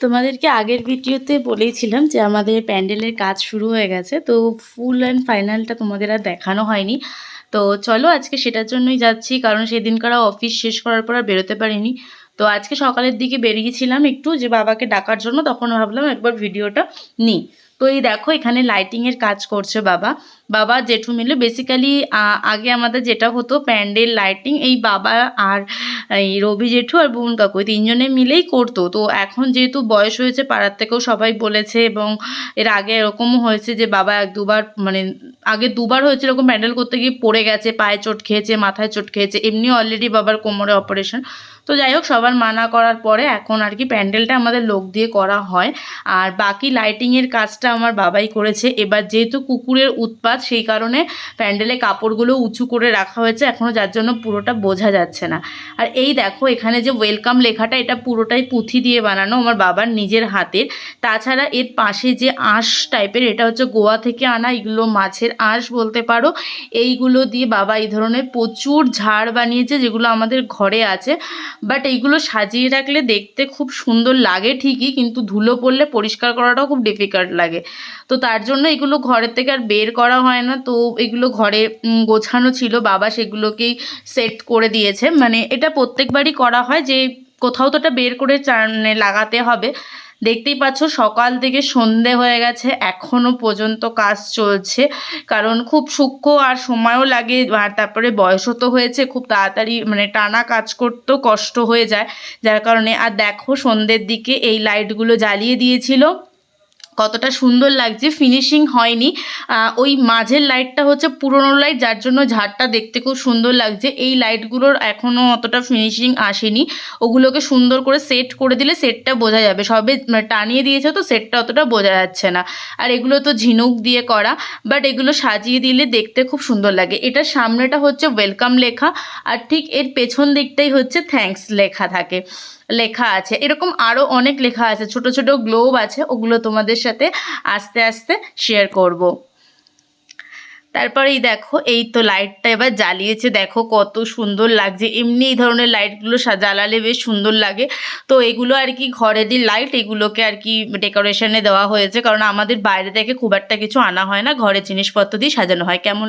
তোমাদেরকে আগের ভিডিওতে বলেইছিলাম যে আমাদের প্যান্ডেলের কাজ শুরু হয়ে গেছে, তো ফুল অ্যান্ড ফাইনালটা তোমাদের আর দেখানো হয়নি। তো চলো আজকে সেটার জন্যই যাচ্ছি, কারণ সেদিনকার অফিস শেষ করার পর আর বেরোতে পারিনি। তো আজকে সকালের দিকে বেরিয়েছিলাম একটু, যে বাবাকে ডাকার জন্য, তখন ভাবলাম একবার ভিডিওটা নিই। তো এই দেখো এখানে লাইটিংয়ের কাজ করছে বাবা জেঠু মিলে। বেসিক্যালি আগে আমাদের যেটা হতো প্যান্ডেল লাইটিং এই বাবা আর এই রবি জেঠু আর বুন কাকু এই তিনজনে মিলেই করতো। তো এখন যেহেতু বয়স হয়েছে, পাড়ার থেকেও সবাই বলেছে, এবং এর আগে এরকমও হয়েছে যে বাবা এক দুবার, মানে আগে দুবার হয়েছে এরকম প্যান্ডেল করতে গিয়ে পড়ে গেছে, পায়ে চোট খেয়েছে, মাথায় চোট খেয়েছে, এমনি অলরেডি বাবার কোমরে অপারেশন। তো যাই হোক, সবার মানা করার পরে এখন আর কি প্যান্ডেলটা আমাদের লোক দিয়ে করা হয়, আর বাকি লাইটিংয়ের কাজটা আমার বাবাই করেছে। এবার যেহেতু কুকুরের উৎপাত, সেই কারণে প্যান্ডেলে কাপড়গুলো উঁচু করে রাখা হয়েছে এখনও, যার জন্য পুরোটা বোঝা যাচ্ছে না। আর এই দেখো এখানে যে ওয়েলকাম লেখাটা, এটা পুরোটাই পুঁথি দিয়ে বানানো, আমার বাবার নিজের হাতের। তাছাড়া এর পাশে যে আঁশ টাইপের, এটা হচ্ছে গোয়া থেকে আনা, এগুলো মাছের আঁশ বলতে পারো। এইগুলো দিয়ে বাবা এই ধরনের প্রচুর ঝাড় বানিয়েছে, যেগুলো আমাদের ঘরে আছে। বাট এইগুলো সাজিয়ে রাখলে দেখতে খুব সুন্দর লাগে ঠিকই, কিন্তু ধুলো পড়লে পরিষ্কার করাটাও খুব ডিফিকাল্ট লাগে। তো তার জন্য এগুলো ঘরের থেকে আর বের করা হয় না। তো এগুলো ঘরে গোছানো ছিল, বাবা সেগুলোকেই সেট করে দিয়েছে। মানে এটা প্রত্যেকবারই করা হয়, যে কোথাও তো এটা বের করে লাগাতে হবে। দেখতেই পাচ্ছ সকাল থেকে সন্ধে হয়ে গেছে, এখনও পর্যন্ত কাজ চলছে, কারণ খুব সূক্ষ্ম আর সময়ও লাগে, আর তারপরে বয়সও তো হয়েছে, খুব তাড়াতাড়ি মানে টানা কাজ করতেও কষ্ট হয়ে যায়, যার কারণে। আর দেখো সন্ধ্যের দিকে এই লাইটগুলো জ্বালিয়ে দিয়েছিল, কতটা সুন্দর লাগছে। ফিনিশিং হয়নি, ওই মাঝের লাইটটা হচ্ছে পুরনো লাইট, যার জন্য ঝাড়টা দেখতে খুব সুন্দর লাগছে। এই লাইটগুলোর এখনও অতটা ফিনিশিং আসেনি, ওগুলোকে সুন্দর করে সেট করে দিলে সেটটা বোঝা যাবে। সবে টানিয়ে দিয়েছে তো সেটটা অতটা বোঝা যাচ্ছে না। আর এগুলো তো ঝিনুক দিয়ে করা, বাট এগুলো সাজিয়ে দিলে দেখতে খুব সুন্দর লাগে। এটার সামনেটা হচ্ছে ওয়েলকাম লেখা, আর ঠিক এর পেছন দিকটাই হচ্ছে থ্যাঙ্কস লেখা আছে। এরকম আরও অনেক লেখা আছে, ছোট ছোট গ্লোব আছে, ওগুলো তোমাদের সাথে আস্তে আস্তে শেয়ার করব। তারপরেই দেখো এই তো লাইটটা এবার জ্বালিয়েছে, দেখো কত সুন্দর লাগছে। এমনি এই ধরনের লাইটগুলো জ্বালালে বেশ সুন্দর লাগে। তো এগুলো আর কি ঘরেরই লাইট, এগুলোকে আর কি ডেকোরেশনে দেওয়া হয়েছে, কারণ আমাদের বাইরে থেকে খুব একটা কিছু আনা হয় না, ঘরের জিনিসপত্র দিয়ে সাজানো হয়। কেমন